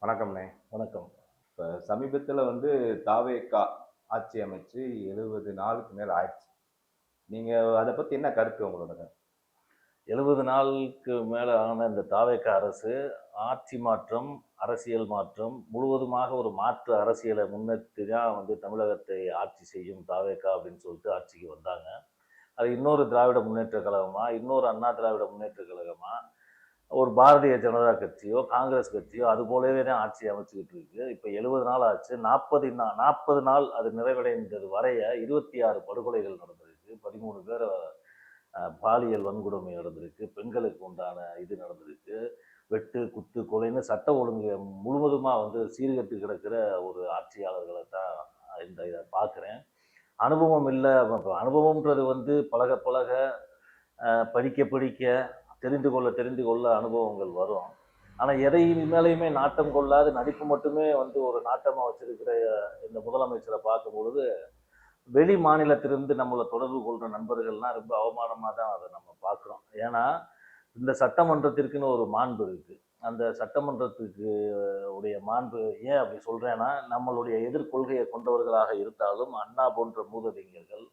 வணக்கம்ண்ணே. வணக்கம். இப்ப சமீபத்துல தாவேகா ஆட்சி அமைச்சு 70 நாளுக்கு மேல ஆயிடுச்சு. நீங்க அத பத்தி என்ன கருத்து உங்களோடது? 70 நாளுக்கு மேல ஆன இந்த தாவேகா அரசு, ஆட்சி மாற்றம், அரசியல் மாற்றம், முழுவதுமாக ஒரு மாற்று அரசியலை முன்னிறுத்தி தான் தமிழகத்தை ஆட்சி செய்யும் தாவேகா அப்படின்னு சொல்லிட்டு ஆட்சிக்கு வந்தாங்க. அது இன்னொரு திராவிட முன்னேற்ற கழகமா, இன்னொரு அண்ணா திராவிட முன்னேற்ற கழகமா, ஒரு பாரதிய ஜனதா கட்சியோ, காங்கிரஸ் கட்சியோ அது போலவே தான் ஆட்சி அமைச்சுக்கிட்டு இருக்கு. இப்ப 70 நாள் ஆச்சு. 40 நாள் அது நிறைவடைந்தது வரைய 26 படுகொலைகள் நடந்திருக்கு. 13 பேர பாலியல் வன்கொடுமை நடந்திருக்கு. பெண்களுக்கு உண்டான இது நடந்திருக்கு. வெட்டு, குத்து, கொலைன்னு சட்ட ஒழுங்கு முழுவதுமா சீர்கெட்டு கிடக்கிற ஒரு ஆட்சியாளர்களை தான் இதை பார்க்குறேன். அனுபவம் இல்லை. அனுபவம்ன்றது பழக பழக, படிக்க படிக்க, தெரிந்து கொள்ள தெரிந்து கொள்ள அனுபவங்கள் வரும். ஆனால் எதை மேலேயுமே நாட்டம் கொள்ளாது நடிப்பு மட்டுமே ஒரு நாட்டமாக வச்சிருக்கிற இந்த முதலமைச்சரை பார்க்கும் பொழுது, வெளி மாநிலத்திலிருந்து நம்மளை தொடர்பு கொள்கிற நண்பர்கள்லாம் ரொம்ப அவமானமாக தான் அதை நம்ம பார்க்குறோம். ஏன்னா இந்த சட்டமன்றத்திற்குன்னு ஒரு மாண்பு இருக்குது. அந்த சட்டமன்றத்துக்கு உடைய மாண்பு ஏன் அப்படி சொல்கிறேன்னா, நம்மளுடைய எதிர்கொள்கையை கொண்டவர்களாக இருந்தாலும் அண்ணா போன்ற மூதறிஞர்கள்,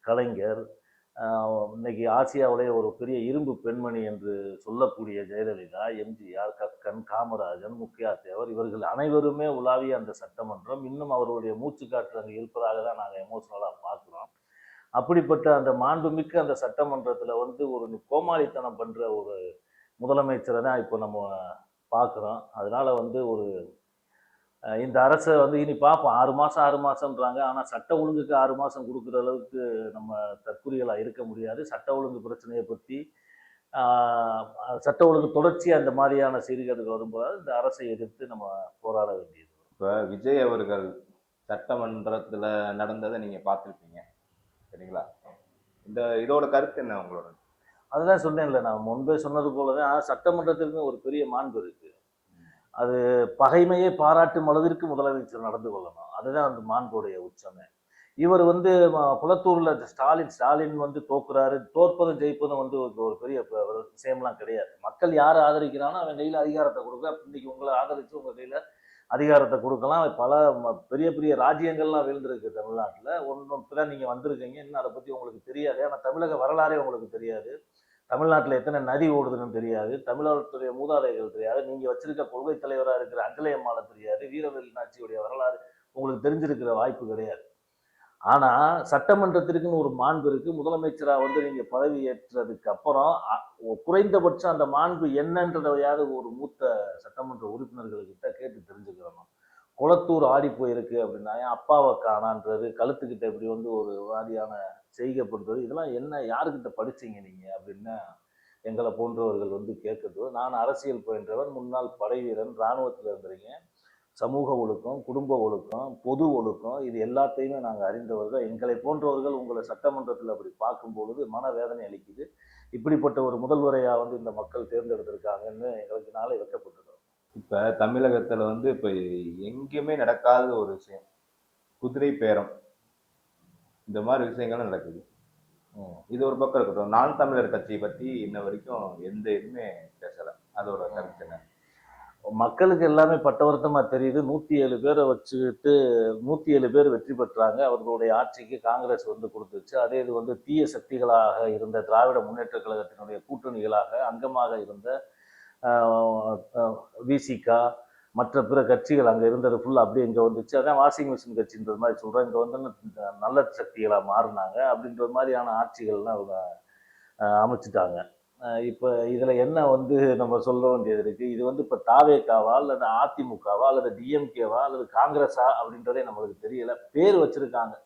கலைஞர், இன்னைக்கு ஆசியாவிலேயே ஒரு பெரிய இரும்பு பெண்மணி என்று சொல்லக்கூடிய ஜெயலலிதா, எம்ஜிஆர், கக்கன், காமராஜன், முக்கியாத்தேவர் இவர்கள் அனைவருமே உலாவிய அந்த சட்டமன்றம் இன்னும் அவர்களுடைய மூச்சுக்காற்று அங்கே இருப்பதாக தான் நாங்கள் எமோஷனலாக பார்க்குறோம். அப்படிப்பட்ட அந்த மாண்புமிக்க அந்த சட்டமன்றத்தில் ஒரு கோமாளித்தனம் பண்ணுற ஒரு முதலமைச்சரை தான் இப்போ நம்ம பார்க்குறோம். அதனால ஒரு இந்த அரசை இனி பார்ப்போம். 6 மாதம்ன்றாங்க. ஆனால் சட்ட ஒழுங்குக்கு 6 மாதம் கொடுக்குற அளவுக்கு நம்ம தற்குறிகளாக இருக்க முடியாது. சட்ட ஒழுங்கு பிரச்சனையை பற்றி சட்ட ஒழுங்கு தொடர்ச்சியாக அந்த மாதிரியான சீர்கேடுகள் வரும்போது இந்த அரசை எதிர்த்து நம்ம போராட வேண்டியது. இப்ப விஜய் அவர்கள் சட்டமன்றத்துல நடந்ததை நீங்க பார்த்துருப்பீங்க. சரிங்களா? இதோட கருத்து என்ன உங்களோட? அதுதான் சொன்னேன்ல, நான் முன்பே சொன்னது போல தான் சட்டமன்றத்திற்கு ஒரு பெரிய மாண்பு இருக்கு. அது பகைமையை பாராட்டும் அளவிற்கு முதலமைச்சர் நடந்து கொள்ளணும். அதுதான் அந்த மாண்புடைய உச்சமே. இவர் குளத்தூர்ல ஸ்டாலின் தோக்குறாரு. தோற்பதும் ஜெயிப்பதும் ஒரு பெரிய விஷயம்லாம் கிடையாது. மக்கள் யாரை ஆதரிக்கிறானோ அவன் கையில அதிகாரத்தை கொடுக்க. இன்னைக்கு உங்களை ஆதரிச்சு உங்க கையில அதிகாரத்தை கொடுக்கலாம். பல பெரிய பெரிய ராஜ்யங்கள்லாம் வீழ்ந்திருக்கு தமிழ்நாட்டில். ஒன்றும் நீங்க வந்திருக்கீங்க, இன்னும் அதை பத்தி உங்களுக்கு தெரியாது. ஆனால் தமிழக வரலாறே உங்களுக்கு தெரியாது. தமிழ்நாட்டில் எத்தனை நதி ஓடுதுன்னு தெரியாது. தமிழகத்துடைய மூதாதைகள் தெரியாது. நீங்க வச்சிருக்க கொள்கை தலைவராக இருக்கிற அஞ்சலை அம்மாவை தெரியாது. வீரவேலு நாச்சியுடைய வரலாறு உங்களுக்கு தெரிஞ்சிருக்கிற வாய்ப்பு கிடையாது. ஆனா சட்டமன்றத்திற்குன்னு ஒரு மாண்பு இருக்கு. முதலமைச்சரா நீங்க பதவி ஏற்றதுக்கு அப்புறம் குறைந்தபட்சம் அந்த மாண்பு என்னன்றதையாவது ஒரு மூத்த சட்டமன்ற உறுப்பினர்கள்கிட்ட கேட்டு தெரிஞ்சுக்கிறணும். குளத்தூர் ஆடி போயிருக்கு அப்படின்னா அப்பாவை காணான்றது, கழுத்துக்கிட்ட இப்படி ஒரு மாதிரியான செய்கைப்படுறது, இதெல்லாம் என்ன, யாருக்கிட்ட படிச்சீங்க நீங்க அப்படின்னு எங்களை போன்றவர்கள் கேட்குறது. நான் அரசியல் பயின்றவன், முன்னாள் படை வீரன், இராணுவத்தில் இருந்திருக்கேன். சமூக ஒழுக்கம், குடும்ப ஒழுக்கம், பொது ஒழுக்கம், இது எல்லாத்தையுமே நாங்கள் அறிந்தவர்கள். எங்களை போன்றவர்கள் உங்களை சட்டமன்றத்தில் அப்படி பார்க்கும் பொழுது மனவேதனை அளிக்குது. இப்படிப்பட்ட ஒரு முதல்வரையா இந்த மக்கள் தேர்ந்தெடுத்திருக்காங்கன்னு எங்களுக்கு நாளை வைக்கப்பட்டிருக்கிறோம். இப்ப தமிழகத்துல இப்ப எங்கேயுமே நடக்காத ஒரு விஷயம், குதிரை பேரம். இந்த மாதிரி விஷயங்களும் நடக்குது. இது ஒரு பக்கம் இருக்கட்டும். நான் தமிழர் கட்சியை பத்தி இன்ன வரைக்கும் எந்த இதுவுமே பேசல. அதோட கருத்து என்ன? மக்களுக்கு எல்லாமே பட்டவர்த்தமா தெரியுது. 107 பேரை வச்சுக்கிட்டு 107 பேர் வெற்றி பெற்றாங்க. அவர்களுடைய ஆட்சிக்கு காங்கிரஸ் கொடுத்துச்சு. அதே இது தீய சக்திகளாக இருந்த திராவிட முன்னேற்ற கழகத்தினுடைய கூட்டணிகளாக அங்கமாக இருந்த விசிகா, மற்ற பிற கட்சிகள் அங்கே இருந்தது ஃபுல்லாக அப்படியே இங்கே வந்துச்சு. அதான் வாஷிங் மிஷின் கட்சின்றது மாதிரி சொல்கிறேன். இங்கே நல்ல சக்திகளாக மாறினாங்க அப்படின்ற மாதிரியான ஆட்சிகள்லாம் அவங்க அமைச்சிட்டாங்க. இப்போ இதில் என்ன நம்ம சொல்ல வேண்டியது இருக்குது, இது இப்போ தாவேகாவா அல்லது அதிமுகவா அல்லது டிஎம்கேவா அல்லது காங்கிரஸா அப்படின்றதே நம்மளுக்கு தெரியல. பேர் வச்சுருக்காங்க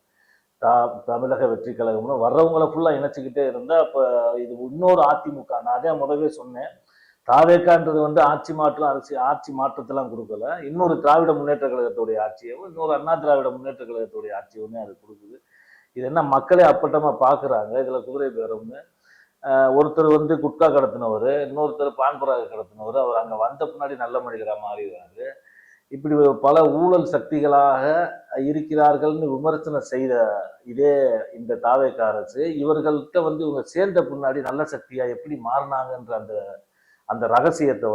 தமிழக வெற்றி கழகம்னு. வர்றவங்களை ஃபுல்லாக இணைச்சிக்கிட்டே இருந்தால் அப்போ இது இன்னொரு அதிமுக. நான் அதே முதவே சொன்னேன், தாவேக்கான்றது ஆட்சி மாற்றத்தெல்லாம் கொடுக்கல. இன்னொரு திராவிட முன்னேற்ற கழகத்துடைய ஆட்சியவும் இன்னொரு அண்ணா திராவிட முன்னேற்ற கழகத்துடைய ஆட்சியவுமே அது கொடுக்குது. இது என்ன மக்களே அப்பட்டமாக பார்க்குறாங்க. இதில் குதிரை பேரம்னு ஒருத்தர் குட்கா கடத்தினவர், இன்னொருத்தர் பான்பராக கடத்தினவர். அவர் அங்கே வந்த பின்னாடி நல்ல மனிதராக மாறிடுறாரு. இப்படி பல ஊழல் சக்திகளாக இருக்கிறார்கள்னு விமர்சனம் செய்த இதே இந்த தாவேகா அரசு இவர்கள்ட்ட இவங்க சேர்ந்த பின்னாடி நல்ல சக்தியா எப்படி மாறினாங்கன்ற அந்த அந்த ரகசியத்தை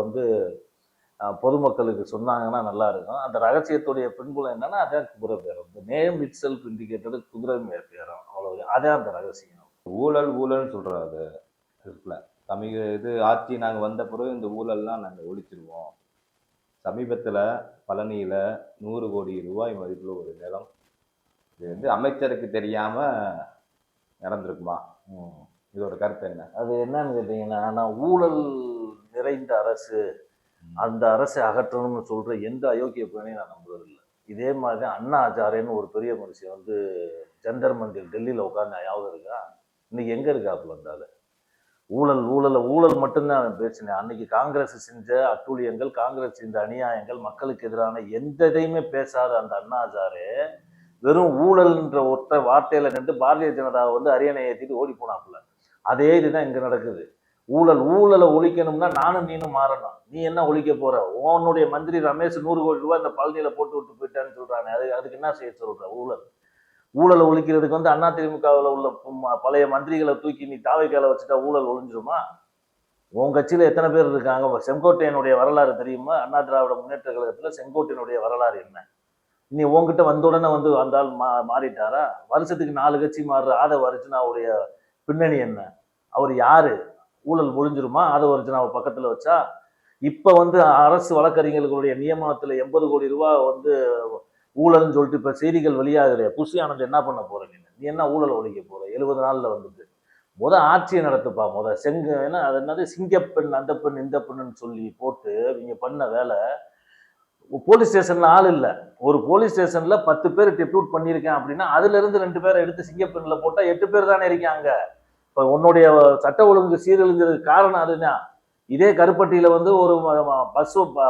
பொதுமக்களுக்கு சொன்னாங்கன்னா நல்லா இருக்கும். அந்த ரகசியத்துடைய பின்புலம் என்னன்னா அதான் குதிரை பேரம். இந்த நேம் இட் செல்ஃப் இண்டிகேட்டடு குதிரை பேரம், அவ்வளவு. அதான் அந்த ரகசியம். ஊழல் ஊழல்னு சொல்கிறோம். அது இருக்குல்ல, இது ஆட்சி நாங்கள் வந்த பிறகு இந்த ஊழல்லாம் நாங்கள் ஒழிச்சிருவோம். சமீபத்தில் பழனியில் 100 கோடி ரூபாய் மதிப்புள்ள ஒரு நிலம், இது வந்து அமைச்சருக்கு தெரியாமல் நடந்திருக்குமா? இதோட கருத்து என்ன? அது என்னன்னு கேட்டீங்கன்னா, நான் ஊழல் நிறைந்த அரசு, அந்த அரசை அகற்றணும்னு சொல்ற எந்த அயோக்கிய பணியும் நான் நம்புறதில்லை. இதே மாதிரி தான் அண்ணா ஹசாரேன்னு ஒரு பெரிய மனுஷன் வந்து ஜந்தர் மந்திர் டெல்லியில் உட்காந்து ஞாபகம் இருக்கா? இன்னைக்கு எங்க இருக்காப்புல இருந்தாலும் ஊழல் ஊழல் மட்டும்தான் அவன் பிரச்சனை. அன்னைக்கு காங்கிரஸ் செஞ்ச அட்டூழியங்கள், காங்கிரஸ் செஞ்ச அநியாயங்கள், மக்களுக்கு எதிரான எந்த இதையுமே பேசாத அந்த அண்ணா ஹசாரே வெறும் ஊழல்ன்ற ஒற்றை வார்த்தையில நின்று பாரதிய ஜனதாவை வந்து அரியணை ஏற்றிட்டு ஓடி போனாப்புல. அதே இதுதான் இங்க நடக்குது. ஊழலை ஒழிக்கணும்னா நானும் நீனும் மாறணும். நீ என்ன ஒழிக்க போற? உன்னுடைய மந்திரி ரமேஷ் 100 கோடி ரூபாய் இந்த பழனியில போட்டு விட்டு போயிட்டான்னு சொல்றானே, அதுக்கு என்ன செய்ய சொல்ற? ஊழலை ஒழிக்கிறதுக்கு வந்து அதிமுகவில் உள்ள பழைய மந்திரிகளை தூக்கி நீ தாவைக்கால வச்சுட்டா ஊழல் ஒழிஞ்சிருமா? உன் கட்சியில எத்தனை பேர் இருக்காங்க? செங்கோட்டையனுடைய வரலாறு தெரியுமா? அண்ணா திராவிட முன்னேற்ற கழகத்துல செங்கோட்டையனுடைய வரலாறு என்ன? நீ உங்ககிட்ட வந்த உடனே வந்து வந்தால் மாறிட்டாரா? வருஷத்துக்கு 4 கட்சி மாறுற ஆதவ அர்ஜுனாவுடைய பின்னணி என்ன? அவர் யாரு? ஊழல் ஒழிஞ்சிருமா ஆதவ அர்ஜுனாவை பக்கத்துல வச்சா? இப்ப வந்து அரசு வழக்கறிஞர்களுடைய நியமனத்துல 80 கோடி ரூபாய் வந்து ஊழல்னு சொல்லிட்டு இப்ப செய்திகள் வெளியாகுது. புஷி ஆனந்த் என்ன பண்ண போற? நீ என்ன ஊழல் ஒழிக்க போற? 70 நாள்ல வந்துட்டு ஆட்சியை நடத்துப்பா. ஏன்னா அது என்னது, சிங்கப்பெண் அந்த பெண் இந்த பெண்ணுன்னு சொல்லி போட்டு நீங்க பண்ண வேலை. போலீஸ் ஸ்டேஷன்ல ஆள் இல்லை. ஒரு போலீஸ் ஸ்டேஷன்ல 10 பேர் டெப்யூட் பண்ணியிருக்கேன் அப்படின்னா அதுல இருந்து 2 பேரை எடுத்து சிங்கப்பெண்ல போட்டா 8 பேர் தானே இருக்காங்க. இப்ப உன்னுடைய சட்ட ஒழுங்கு சீரழிஞ்சதுக்கு காரணம் அதுதான். இதே கருப்பட்டியில வந்து ஒரு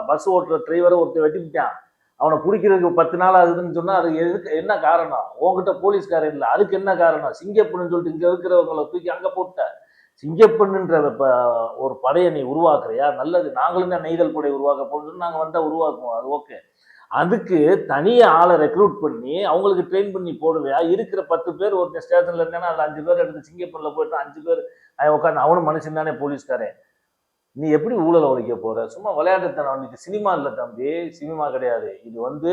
பஸ் ஓட்டுற டிரைவரை ஒருத்தர் வெட்டிவிட்டான். அவனை பிடிக்கிறதுக்கு 10 நாள் ஆகுதுன்னு சொன்னா அது எதுக்கு? என்ன காரணம்? உங்ககிட்ட போலீஸ்காரன் இல்லை, அதுக்கு என்ன காரணம்? சிங்கப்பெண்ணுன்னு சொல்லிட்டு இங்க இருக்கிறவங்களை தூக்கி அங்க போட்ட. சிங்கப்பெண்ணுன்ற ஒரு படையை நீ உருவாக்குறியா? நல்லது, நாங்களும் தான் நெய்தல் படை உருவாக்க போறோம்னு நாங்க வந்தா உருவாக்குவோம், அது ஓகே. அதுக்கு தனிய ஆளை ரெக்ரூட் பண்ணி அவங்களுக்கு ட்ரெயின் பண்ணி போடுவியா? இருக்கிற 10 பேர் ஒருத்தர் ஸ்டேஷன்ல இருந்தானா அதுல 5 பேர் எடுத்து சிங்கப்பெண்ல போயிட்டு 5 பேர் உட்காந்து அவனும் மனுஷன் தானே போலீஸ்காரன். நீ எப்படி ஊழலை ஒழிக்க போற? சும்மா விளையாட்டுத்தனம். இது சினிமா இல்லை தம்பி, சினிமா கிடையாது. இது வந்து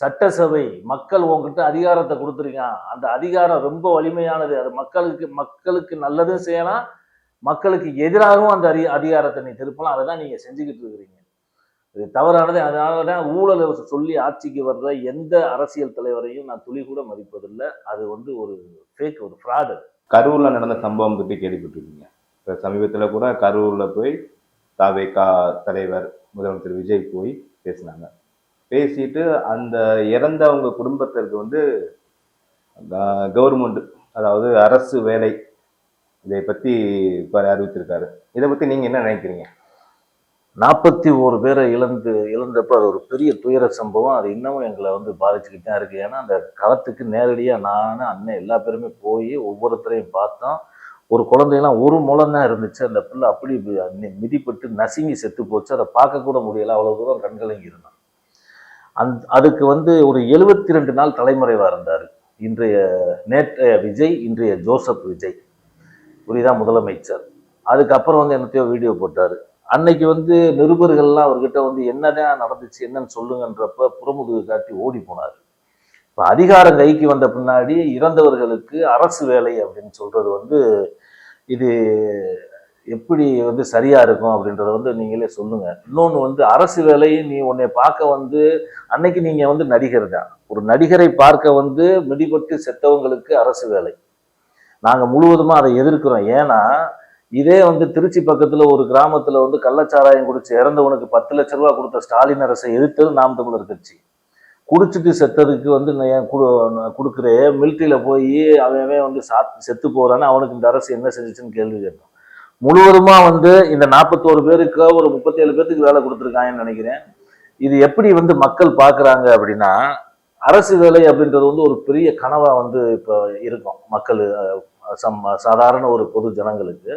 சட்டசபை. மக்கள் உங்ககிட்ட அதிகாரத்தை கொடுத்துருக்கான். அந்த அதிகாரம் ரொம்ப வலிமையானது. அது மக்களுக்கு நல்லதும் செய்யலாம், மக்களுக்கு எதிராகவும் அந்த அதிகாரத்தை நீ திருப்பலாம். அதை தான் நீங்க செஞ்சுக்கிட்டு இருக்கிறீங்க. இது தவறானது. அதனாலதான் ஊழலை சொல்லி ஆட்சிக்கு வர்ற எந்த அரசியல் தலைவரையும் நான் துளி கூட மதிப்பதில்லை. அது வந்து ஒரு ஃபேக், ஒரு ஃப்ராடு. கரூர்ல நடந்த சம்பவம் பற்றி கேள்விப்பட்டிருக்கீங்க. இப்போ சமீபத்தில் கூட கரூரில் போய் தாவேகா தலைவர் முதலமைச்சர் விஜய் போய் பேசினாங்க. பேசிட்டு அந்த இறந்தவங்க குடும்பத்திற்கு வந்து கவர்மெண்ட், அதாவது அரசு வேலை, இதை பற்றி இப்போ அறிவிச்சிருக்காரு. இதை பற்றி நீங்கள் என்ன நினைக்கிறீங்க? 41 பேரை இழந்தப்ப அது ஒரு பெரிய துயர சம்பவம். அது இன்னமும் எங்களை வந்து பாதிச்சுக்கிட்டு தான் இருக்கு. ஏன்னா அந்த களத்துக்கு நேரடியாக நான் அண்ணன் எல்லா பேருமே போய் ஒவ்வொருத்தரையும் பார்த்தோம். ஒரு குழந்தையெல்லாம் 1 முழம் தான் இருந்துச்சு. அந்த பிள்ளை அப்படி மிதிப்பட்டு நசுங்கி செத்து போச்சு. அதை பார்க்க கூட முடியல, அவ்வளோ தூரம் கண்கலங்கி இருந்தான். அதுக்கு வந்து ஒரு 72 நாள் தலைமறைவாக இருந்தார் நேற்றைய விஜய், இன்றைய ஜோசப் விஜய். புரியுதா? முதலமைச்சர். அதுக்கப்புறம் வந்து என்னத்தையோ வீடியோ போட்டார். அன்னைக்கு வந்து நிருபர்கள்லாம் அவர்கிட்ட வந்து என்னதான் நடந்துச்சு என்னன்னு சொல்லுங்கன்றப்ப புறமுதுகு காட்டி ஓடி போனார். இப்போ அதிகாரம் கைக்கு வந்த பின்னாடி இறந்தவர்களுக்கு அரசு வேலை அப்படின்னு சொல்றது வந்து இது எப்படி வந்து சரியா இருக்கும் அப்படின்றத வந்து நீங்களே சொல்லுங்க. இன்னொன்று வந்து அரசு வேலையை நீ உன்னை பார்க்க வந்து அன்னைக்கு நீங்க வந்து நடிகர் தான். ஒரு நடிகரை பார்க்க வந்து மிடிபட்டு செத்தவங்களுக்கு அரசு வேலை. நாங்க முழுவதுமா அதை எதிர்க்கிறோம். ஏன்னா இதே வந்து திருச்சி பக்கத்துல ஒரு கிராமத்துல வந்து கள்ளச்சாராயம் குடிச்சு இறந்தவனுக்கு 10 லட்சம் ரூபாய் கொடுத்த ஸ்டாலின் அரசை எதிர்த்தது நாம் தமிழர் கட்சி. குடிச்சிட்டு செத்ததுக்கு வந்து கொடுக்குற மிலிட்ரியில போய் அவன் வந்து செத்து போறான்னு அவனுக்கு இந்த அரசு என்ன செஞ்சுச்சுன்னு கேள்வி கேட்டோம். முழுவதுமா வந்து இந்த 41 பேருக்கு ஒரு 37 பேருக்கு வேலை கொடுத்துருக்காங்கன்னு நினைக்கிறேன். இது எப்படி வந்து மக்கள் பாக்குறாங்க அப்படின்னா, அரசு வேலை அப்படின்றது வந்து ஒரு பெரிய கனவா வந்து இப்போ இருக்கும் மக்கள், சாதாரண ஒரு பொது ஜனங்களுக்கு.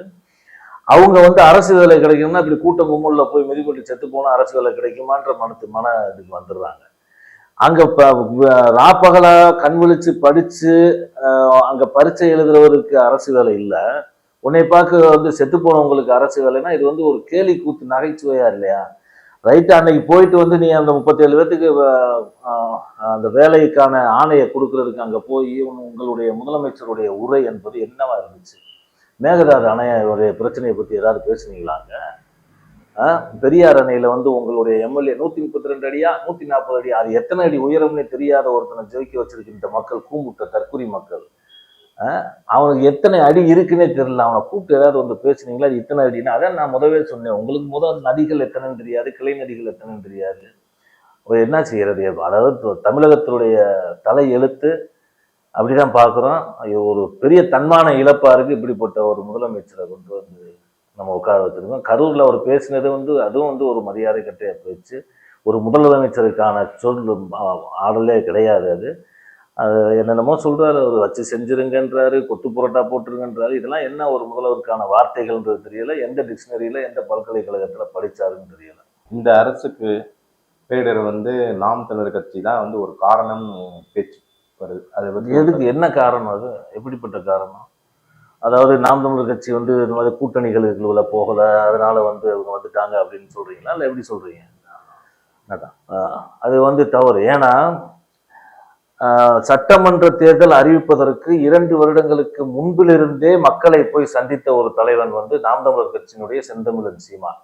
அவங்க வந்து அரசு வேலை கிடைக்கணும்னா இப்படி கூட்டம் கும்பல்ல போய் மிதிப்பட்டு செத்து போனா அரசு வேலை கிடைக்குமான்ற மன இதுக்கு வந்துடுறாங்க. அங்க ராப்பகலா கண் விழிச்சு படிச்சு அங்க பரீட்சை எழுதுறவருக்கு அரசு வேலை இல்லை. உன்னை பார்க்க வந்து செத்து போனவங்களுக்கு அரசு வேலைன்னா இது வந்து ஒரு கேலி கூத்து, நகைச்சுவையா இல்லையா? ரைட்டு. அன்னைக்கு போயிட்டு வந்து நீ அந்த 37 பேர்த்துக்கு அந்த வேலைக்கான ஆணையை கொடுக்கறதுக்கு அங்க போய் உங்களுடைய முதலமைச்சருடைய உரை என்பது என்னவா இருந்துச்சு? மேகதாது அணையோடைய பிரச்சனையை பத்தி ஏதாவது பேசுனீங்களாங்க? பெரியார் அணையில வந்து உங்களுடைய எம்எல்ஏ 132 அடியா 140 அடியா, அது எத்தனை அடி உயரம்னே தெரியாத ஒருத்தனை ஜெயிக்க வச்சிருக்கின்ற மக்கள், கூமுட்ட தற்குறி மக்கள். அவனுக்கு எத்தனை அடி இருக்குன்னே தெரியல. அவனை கூப்பிட்டு ஏதாவது வந்து பேசுனீங்களா? அது இத்தனை அடினா? அதான் நான் முதவே சொன்னேன், உங்களுக்கு முதல் நதிகள் எத்தனைன்னு தெரியாது, கிளை நதிகள் எத்தனைன்னு தெரியாது. என்ன செய்யறது? அதாவது தமிழகத்தினுடைய தலை எழுத்து அப்படிதான் பார்க்குறோம். ஒரு பெரிய தன்மான இழப்பா இருக்கு இப்படிப்பட்ட ஒரு முதலமைச்சரை கொண்டு வந்து நம்ம உட்கார வச்சிருக்கோம். கரூர்ல அவர் பேசினது வந்து அதுவும் வந்து ஒரு மரியாதை கட்டைய பேச்சு. ஒரு முதலமைச்சருக்கான சொல் ஆடலே கிடையாது அது. அது என்னென்னமோ சொல்றாரு, அவர் வச்சு செஞ்சிருங்கன்றாரு, கொத்து புரோட்டா போட்டுருங்கன்றாரு. இதெல்லாம் என்ன ஒரு முதல்வருக்கான வார்த்தைகள்ன்றது தெரியல. எந்த டிக்ஷனரியில எந்த பல்கலைக்கழகத்துல படிச்சாருன்னு தெரியல. இந்த அரசுக்கு பேரிடர் வந்து நாம் தமிழர் கட்சி தான் வந்து ஒரு காரணம்னு பேச்சு வருது. அது வந்து எதுக்கு, என்ன காரணம்? அது எப்படிப்பட்ட காரணம்? அதாவது நாம் தமிழர் கட்சி வந்து இந்த மாதிரி கூட்டணிகளுக்குள்ள போகல, அதனால வந்து அவங்க வந்துட்டாங்க அப்படின்னு சொல்றீங்களா, இல்லை எப்படி சொல்றீங்க? அது வந்து தவறு. ஏன்னா சட்டமன்ற தேர்தல் அறிவிப்பதற்கு 2 வருடங்களுக்கு முன்பிலிருந்தே மக்களை போய் சந்தித்த ஒரு தலைவன் வந்து நாம் தமிழர் கட்சியினுடைய செந்தமிழன் சீமான்.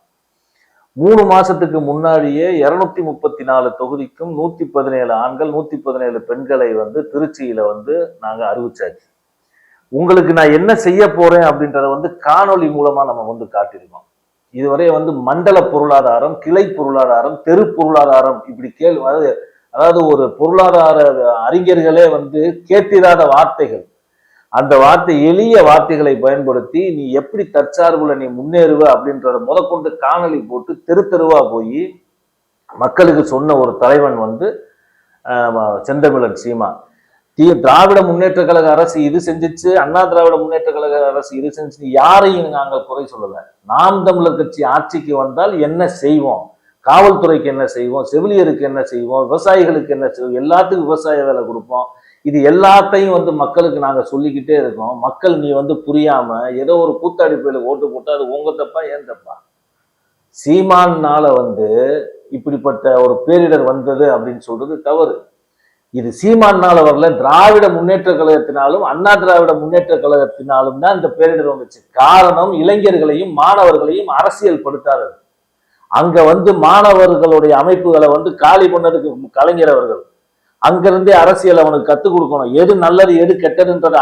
3 மாசத்துக்கு முன்னாடியே 234 தொகுதிக்கும் 117 ஆண்கள் 117 பெண்களை வந்து திருச்சியில வந்து நாங்க அறிவிச்சாச்சு. உங்களுக்கு நான் என்ன செய்ய போறேன் அப்படின்றத வந்து காணொலி மூலமா நம்ம வந்து காட்டியிருக்கோம். இதுவரை வந்து மண்டல பொருளாதாரம், கிளை பொருளாதாரம், தெரு பொருளாதாரம், இப்படி அதாவது ஒரு பொருளாதார அறிஞர்களே வந்து கேட்டிராத வார்த்தைகள். அந்த வார்த்தை, எளிய வார்த்தைகளை பயன்படுத்தி நீ எப்படி தற்சார்புல நீ முன்னேறுவ அப்படின்றத முதற்கொண்டு காணொலி போட்டு தெரு தெருவா போய் மக்களுக்கு சொன்ன ஒரு தலைவன் வந்து செந்தமிழன் சீமான். திராவிட முன்னேற்ற கழக அரசு இது செஞ்சிச்சு, அண்ணா திராவிட முன்னேற்ற கழக அரசு இது செஞ்சு, யாரையும் நாங்கள் குறை சொல்லல. நாம் தமிழர் கட்சி ஆட்சிக்கு வந்தால் என்ன செய்வோம், காவல்துறைக்கு என்ன செய்வோம், செவிலியருக்கு என்ன செய்வோம், விவசாயிகளுக்கு என்ன செய்வோம், எல்லாத்துக்கும் விவசாய வேலை கொடுப்போம். இது எல்லாத்தையும் வந்து மக்களுக்கு நாங்க சொல்லிக்கிட்டே இருக்கோம். மக்கள் நீ வந்து புரியாம ஏதோ ஒரு கூத்தாடி பயில ஓட்டு போட்டா அது உங்க தப்பா ஏன் தப்பா? சீமானால வந்து இப்படிப்பட்ட ஒரு பேரிடர் வந்தது அப்படின்னு சொல்றது தவறு. இது சீமானால வரல, திராவிட முன்னேற்ற கழகத்தினாலும் அண்ணா திராவிட முன்னேற்ற கழகத்தினாலும் தான் இந்த பேரிடர் வந்துச்சு. காரணம், இளைஞர்களையும் மாணவர்களையும் அரசியல் படுத்தாதது. அங்க வந்து மாணவர்களுடைய அமைப்புகளை வந்து காலி பண்ணதுக்கு கலைஞர் அவர்கள் அங்கிருந்தே அரசியல் அவனுக்கு கத்துக் கொடுக்கணும். எது நல்லது எது கெட்டதுன்றதை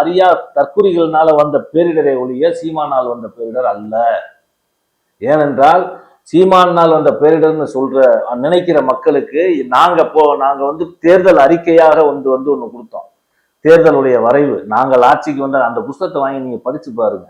அறியா தற்குறிகள்னால வந்த பேரிடரை ஒழிய சீமானால் வந்த பேரிடர் அல்ல. ஏனென்றால் சீமானால் வந்த பேரிடர்னு சொல்ற நினைக்கிற மக்களுக்கு நாங்க வந்து தேர்தல் அறிக்கையாக வந்து ஒண்ணு கொடுத்தோம். தேர்தலுடைய வரைவு, நாங்கள் ஆட்சிக்கு வந்த அந்த புத்தகத்தை வாங்கி நீங்க படிச்சு பாருங்க.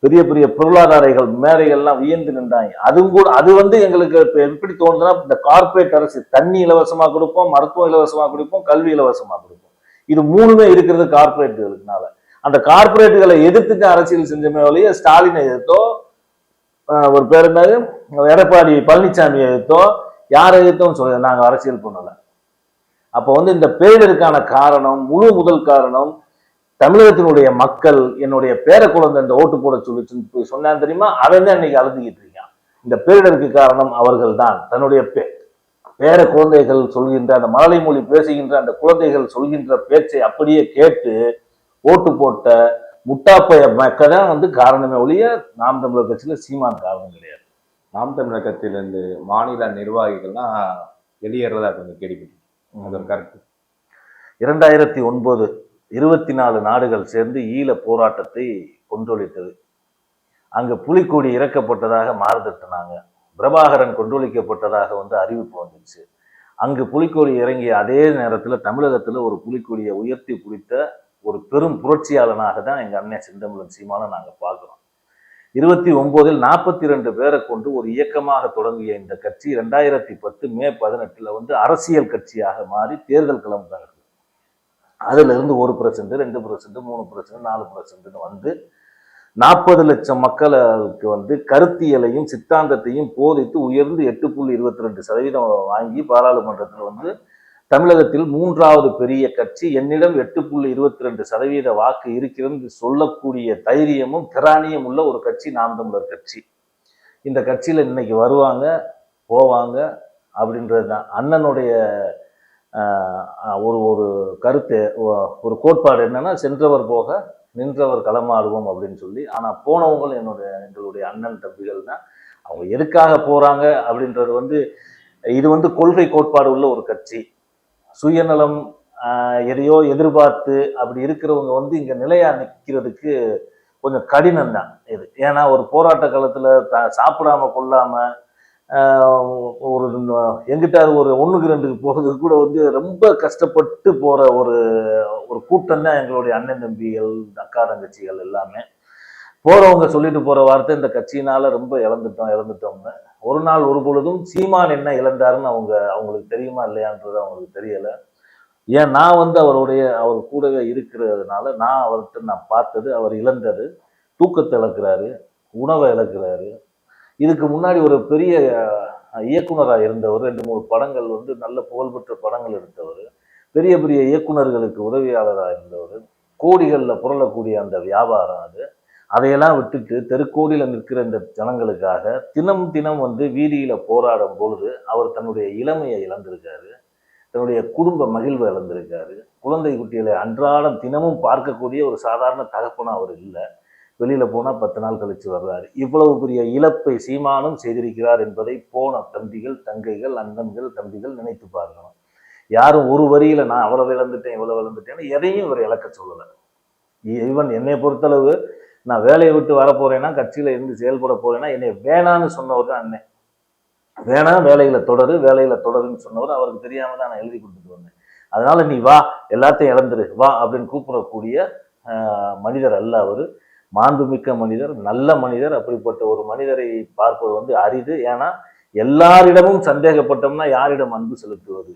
பெரிய பெரிய பொருளாதாரிகள் மேடைகள்லாம் வியந்து நின்றாங்க. அதுவும் கூட அது வந்து எங்களுக்கு எப்படி தோணுதுன்னா, இந்த கார்பரேட் அரசு தண்ணி இலவசமா கொடுப்போம், மருத்துவம் இலவசமா கொடுப்போம், கல்வி இலவசமா கொடுப்போம். இது 3மே இருக்கிறது கார்பரேட்டுகளுக்குனால. அந்த கார்பரேட்டுகளை எதிர்த்துட்டு அரசியல் செஞ்சமே வழிய ஸ்டாலினை எதிர்த்தோ, ஒரு பேர் என்னது எடப்பாடி பழனிசாமி எதிர்த்தோ, யாரை எதிர்த்தோம் சொல்ல நாங்க அரசியல் பண்ணல. அப்போ வந்து இந்த பேரிடருக்கான காரணம், முதல் காரணம் தமிழகத்தினுடைய மக்கள். என்னுடைய பேர குழந்தை இந்த ஓட்டு போட சொல்லி சொன்னான் தெரியுமா, அவன் தான் இன்னைக்கு அழுதுகிட்டு இருக்கான். இந்த பேரிடருக்கு காரணம் அவர்கள் தான். தன்னுடைய பேர குழந்தைகள் சொல்கின்ற அந்த மழலை மொழி பேசுகின்ற அந்த குழந்தைகள் சொல்கின்ற பேச்சை அப்படியே கேட்டு ஓட்டு போட்ட முட்டாப்பைய மக்கள் தான் வந்து காரணமே ஒழிய நாம் தமிழர் கட்சியில சீமான் காரணம் கிடையாது. நாம் தமிழர் கட்சியிலிருந்து மாநில நிர்வாகிகள்லாம் வெளியேறதா கொஞ்சம் கேள்விப்பட்டேன், அது ஒரு கருத்து. 2009 24 நாடுகள் சேர்ந்து ஈழ போராட்டத்தை கொன்றொழித்தது. அங்கு புலிக்கொடி இறக்கப்பட்டதாக மாறுதட்டினாங்க. பிரபாகரன் கொன்றொழிக்கப்பட்டதாக வந்து அறிவிப்பு வந்துச்சு. அங்கு புலிக்கொடி இறங்கிய அதே நேரத்தில் தமிழகத்தில் ஒரு புலிக்கொடியை உயர்த்தி பிடித்த ஒரு பெரும் புரட்சியாளனாக தான் எங்க அண்ணன் செந்தமிழன் சீமானை நாங்க பார்க்கிறோம். 2009 42 பேரை கொண்டு ஒரு இயக்கமாக தொடங்கிய இந்த கட்சி 2010 மே 18 வந்து அரசியல் கட்சியாக மாறி தேர்தல் கிளம்புறாங்க. அதுல இருந்து 1%, 2%, 3%, 4% வந்து 40 லட்சம் மக்களுக்கு வந்து கருத்தியலையும் சித்தாந்தத்தையும் போதித்து உயர்ந்து 8.22% வாங்கி பாராளுமன்றத்தில் வந்து தமிழகத்தில் 3வது பெரிய கட்சி, என்னிடம் 8.22% வாக்கு இருக்கிறது சொல்லக்கூடிய தைரியமும் திராணியும் உள்ள ஒரு கட்சி நாம் தமிழர் கட்சி. இந்த கட்சியில இன்னைக்கு வருவாங்க, போவாங்க அப்படின்றது தான் அண்ணனுடைய ஒரு ஒரு கருத்து. ஒரு கோட்பாடு என்னன்னா, சென்றவர் போக நின்றவர் களமாடுவோம் அப்படின்னு சொல்லி. ஆனா போனவங்களும் எங்களுடைய அண்ணன் தம்பிகள் தான். அவங்க எதுக்காக போறாங்க அப்படின்றது வந்து, இது வந்து கொள்கை கோட்பாடு உள்ள ஒரு கட்சி. சுயநலம் எதையோ எதிர்பார்த்து அப்படி இருக்கிறவங்க வந்து இங்க நிலையா நிற்கிறதுக்கு கொஞ்சம் கடினம் தான் இது. ஏன்னா ஒரு போராட்ட காலத்துல சாப்பிடாம கொள்ளாம ஒரு எங்கிட்டாவது ஒரு 1க்கு 2க்கு போகிறதுக்கு கூட வந்து ரொம்ப கஷ்டப்பட்டு போற ஒரு ஒரு கூட்டம் தான் எங்களுடைய அண்ணன் தம்பிகள், அக்கா தங்கச்சிகள் எல்லாமே. போறவங்க சொல்லிட்டு போற வார்த்தை, இந்த கட்சியினால ரொம்ப இழந்துட்டோம்னு. ஒரு நாள் ஒரு பொழுதும் சீமான் என்ன இழந்தாருன்னு அவங்களுக்கு தெரியுமா இல்லையான்றது அவங்களுக்கு தெரியல. ஏன் நான் வந்து அவர் கூடவே இருக்கிறதுனால நான் பார்த்தது, அவர் இழந்தது தூக்கத்தை இழக்கிறாரு, உணவை இழக்கிறாரு. இதுக்கு முன்னாடி ஒரு பெரிய இயக்குனராக இருந்தவர். 2-3 படங்கள் வந்து நல்ல புகழ்பெற்ற படங்கள் எடுத்தவர். பெரிய பெரிய இயக்குனர்களுக்கு உதவியாளராக இருந்தவர். கோடிகளில் புரளக்கூடிய அந்த வியாபாரம் அது. அதையெல்லாம் விட்டுட்டு தெருக்கோடியில் நிற்கிற இந்த ஜனங்களுக்காக தினம் தினம் வந்து வீதியில போராடும் பொழுது அவர் தன்னுடைய இளமையை இழந்திருக்காரு, தன்னுடைய குடும்ப மகிழ்வை இழந்திருக்காரு. குழந்தை குட்டிகளை அன்றாடம் தினமும் பார்க்கக்கூடிய ஒரு சாதாரண தகப்பனா அவர் இல்லை. வெளியில போனா 10 நாள் கழிச்சு வர்றாரு. இவ்வளவு பெரிய இழப்பை சீமானும் செய்திருக்கிறார் என்பதை போன தம்பிகள், தங்கைகள், அண்ணன்கள், தம்பிகள் நினைத்து பார்க்கணும். யாரும் ஒரு வரியில நான் அவ்வளவு இழந்துட்டேன் இவ்வளவு இழந்துட்டேன்னு எதையும் இவர் இழக்க சொல்லல. ஈவன் என்னை பொறுத்தளவு நான் வேலையை விட்டு வரப்போறேன்னா, கட்சியில இருந்து செயல்பட போறேன்னா, என்னை வேணான்னு சொன்னவர் தான் அண்ணன். வேணாம், வேலையில தொடருன்னு சொன்னவர். அவருக்கு தெரியாம தான் நான் எழுதி கொடுத்துட்டு வந்தேன். அதனால நீ வா, எல்லாத்தையும் இழந்துரு வா அப்படின்னு கூப்பிடக்கூடிய மனிதர் அல்ல அவரு. மாண்புமிக்க மனிதர், நல்ல மனிதர். அப்படிப்பட்ட ஒரு மனிதரை பார்ப்பது வந்து அரிது. ஏன்னா எல்லாரிடமும் சந்தேகப்பட்டோம்னா யாரிடம் அன்பு செலுத்துவது,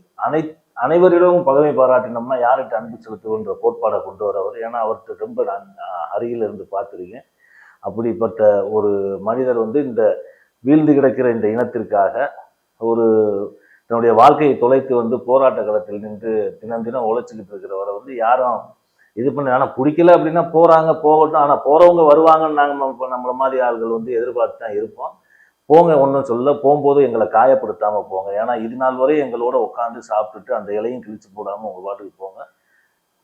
அனைவரிடமும் பகமை பாராட்டினோம்னா யார்கிட்ட அன்பு செலுத்துவன்ற கோட்பாடை கொண்டு வரவர். ஏன்னா அவர்கிட்ட ரொம்ப நான் அருகில் இருந்து பார்த்துருக்கேன். அப்படிப்பட்ட ஒரு மனிதர் வந்து இந்த வீழ்ந்து கிடக்கிற இந்த இனத்திற்காக ஒரு தன்னுடைய வாழ்க்கையை தொலைத்து வந்து போராட்ட களத்தில் நின்று தினம் தினம் உழைச்சிக்கிட்டு இருக்கிறவரை வந்து யாரும் இது பண்ண. ஆனால் பிடிக்கல அப்படின்னா போறாங்க, போகட்டும். ஆனால் போறவங்க வருவாங்கன்னு நாங்கள் நம்மள மாதிரி ஆள்கள் வந்து எதிர்பார்த்து தான் இருப்போம். போங்க, ஒன்றும் சொல்ல. போகும்போது எங்களை காயப்படுத்தாம போங்க. ஏன்னா இது நாள் வரை எங்களோட உட்காந்து சாப்பிட்டுட்டு அந்த இலையும் கிழிச்சு போடாம உங்க பாட்டுக்கு போங்க.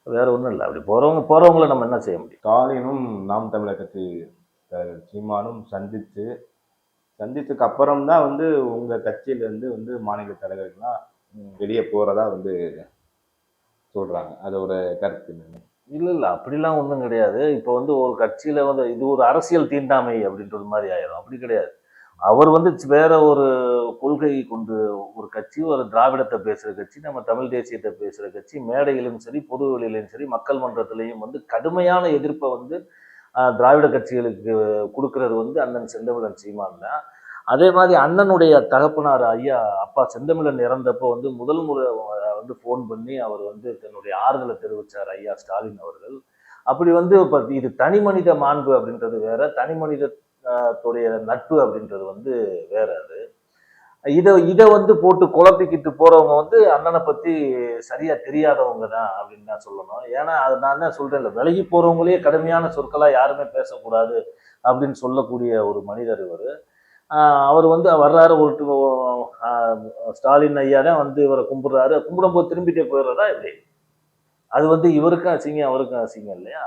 வேற ஒன்றும் இல்லை. அப்படி போறவங்களை நம்ம என்ன செய்ய முடியும்? ஸ்டாலினும் நாம் தமிழர் கட்சி சீமானும் சந்திச்சதுக்கு அப்புறம் தான் வந்து உங்க கட்சியில இருந்து வந்து மாநில தலைவர்கள்லாம் வெளியே போறதா வந்து சொல்றாங்க. அதோட கருத்து என்ன? இல்லை, அப்படிலாம் ஒன்றும் கிடையாது. இப்போ வந்து ஒரு கட்சியில வந்து இது ஒரு அரசியல் தீண்டாமை அப்படின்றது மாதிரி ஆயிடும். அப்படி கிடையாது. அவர் வந்து வேற ஒரு கொள்கை கொண்டு ஒரு கட்சி, ஒரு திராவிடத்தை பேசுற கட்சி, நம்ம தமிழ் தேசியத்தை பேசுற கட்சி, மேடையிலும் சரி பொது வெளியிலும் சரி மக்கள் மன்றத்திலையும் வந்து கடுமையான எதிர்ப்பை வந்து திராவிட கட்சிகளுக்கு கொடுக்கறது வந்து அண்ணன் செந்தமிழன் சீமான் தான். அதே மாதிரி அண்ணனுடைய தகப்பனார் ஐயா அப்பா செந்தமிழன் இறந்தப்போ வந்து முதல் முறை வந்து ஃபோன் பண்ணி அவர் வந்து தன்னுடைய ஆறுதலை தெரிவித்தார் ஐயா ஸ்டாலின் அவர்கள். அப்படி வந்து இப்போ இது தனி மனித மாண்பு அப்படின்றது வேற, தனி மனிதத்துடைய நட்பு அப்படின்றது வந்து வேற. அது இதை வந்து போட்டு குழப்பிக்கிட்டு போறவங்க வந்து அண்ணனை பத்தி சரியா தெரியாதவங்க தான் அப்படின்னு தான் சொல்லணும். ஏன்னா அது நான் தான் சொல்றேன்ல, விலகி போறவங்களே கடுமையான சொற்களா யாருமே பேசக்கூடாது அப்படின்னு சொல்லக்கூடிய ஒரு மனிதர் இவர். அவர் வந்து வர்றாரு, ஒரு ஸ்டாலின் ஐயா தான் வந்து இவரை கும்பிடுறாரு. கும்பிடும்போது திரும்பிட்டே போயிடுறதா எப்படி? அது வந்து இவருக்கும் அசிங்கம் அவருக்கும் அசிங்கம் இல்லையா?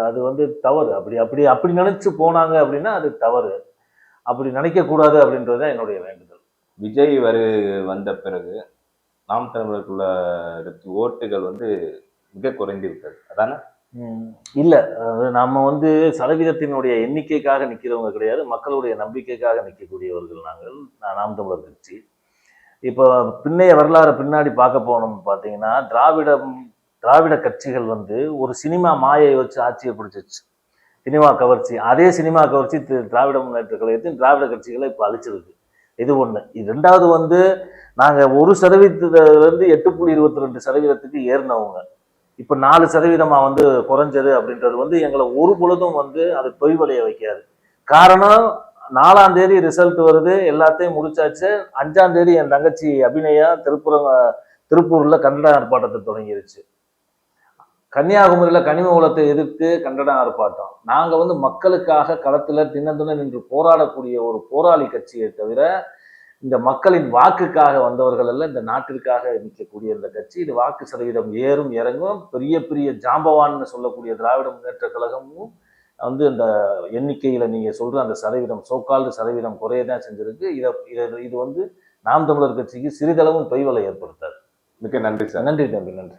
அது வந்து தவறு. அப்படி நினைச்சு போனாங்க அப்படின்னா அது தவறு. அப்படி நினைக்க கூடாது அப்படின்றதுதான் என்னுடைய வேண்டுதல். விஜய் வந்த பிறகு நாம் தமிழருக்குள்ள ஓட்டுகள் வந்து மிக குறைந்து விட்டது, அதானே? இல்லை, நம்ம வந்து சதவீதத்தினுடைய எண்ணிக்கைக்காக நிற்கிறவங்க கிடையாது, மக்களுடைய நம்பிக்கைக்காக நிற்கக்கூடியவர்கள் நாங்கள். நாம் தமிழர் கட்சி. இப்போ பின்னைய வரலாறு பின்னாடி பார்க்க போனோம் பார்த்தீங்கன்னா, திராவிட கட்சிகள் வந்து ஒரு சினிமா மாயை வச்சு ஆட்சியை பிடிச்சிச்சு. சினிமா கவர்ச்சி. அதே சினிமா கவர்ச்சி திராவிட முன்னேற்ற கழகத்தின் திராவிட கட்சிகளை இப்போ அழிச்சிருக்கு. இது ஒன்று. இது ரெண்டாவது வந்து நாங்கள் 1% 8.22% ஏறினவங்க இப்போ 4% வந்து குறைஞ்சது அப்படின்றது வந்து எங்களை ஒரு பொழுதும் வந்து அது தொய்வடைய வைக்காது. காரணம், 4ஆம் தேதி ரிசல்ட் வருது, எல்லாத்தையும் முடிச்சாச்சு. 5ஆம் தேதி என் தங்கச்சி அபிநயா திருப்பூர்ல கன்னட ஆர்ப்பாட்டத்தை தொடங்கிருச்சு. கன்னியாகுமரியில கனிம வளத்தை எதிர்த்து கண்டன ஆர்ப்பாட்டம். நாங்க வந்து மக்களுக்காக களத்துல தினம் நின்று போராடக்கூடிய ஒரு போராளி கட்சியை தவிர இந்த மக்களின் வாக்குக்காக வந்தவர்கள் அல்ல, இந்த நாட்டிற்காக நிற்கக்கூடிய இந்த கட்சி. இது வாக்கு சதவீதம் ஏறும் இறங்கும். பெரிய பெரிய ஜாம்பவான்னு சொல்லக்கூடிய திராவிட முன்னேற்ற கழகமும் வந்து அந்த எண்ணிக்கையில நீங்க சொல்ற அந்த சதவீதம், சோக்கால்டு சதவீதம் குறையதான் செஞ்சிருக்கு. இது வந்து நாம் தமிழர் கட்சிக்கு சிறிதளவும் தொய்வலை ஏற்படுத்தாது. மிக்க நன்றி சார். நன்றி தம்பி, நன்றி.